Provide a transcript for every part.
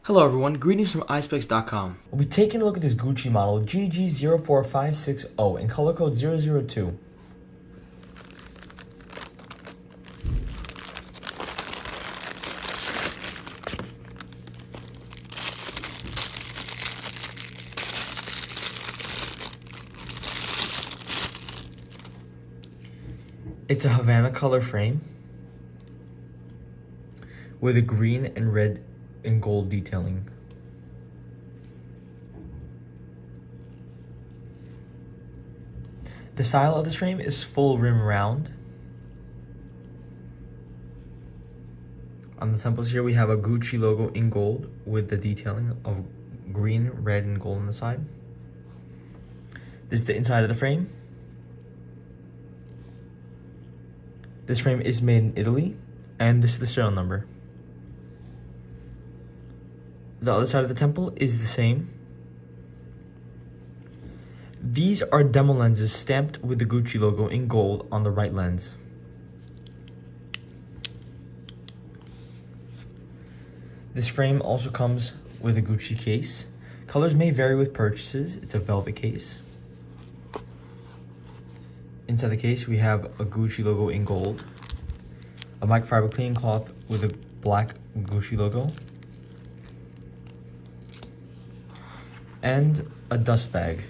Hello everyone, greetings from Eyespecs.com. We'll be taking a look at this Gucci model GG0456O in color code 002. It's a Havana color frame with a green and red and gold detailing. The style of this frame is full rim round. On the temples here we have a Gucci logo in gold with the detailing of green, red, and gold on the side. This is the inside of the frame. This frame is made in Italy, and this is the serial number. The other side of the temple is the same. These are demo lenses stamped with the Gucci logo in gold on the right lens. This frame also comes with a Gucci case. Colors may vary with purchases. It's a velvet case. Inside the case we have a Gucci logo in gold, a microfiber cleaning cloth with a black Gucci logo, and a dust bag.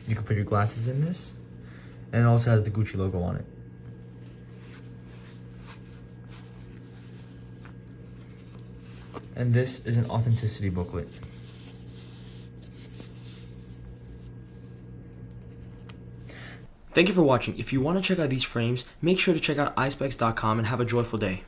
You can put your glasses in this, and it also has the Gucci logo on it. And this is an authenticity booklet. Thank you for watching. If you want to check out these frames, make sure to check out Eyespecs.com and have a joyful day.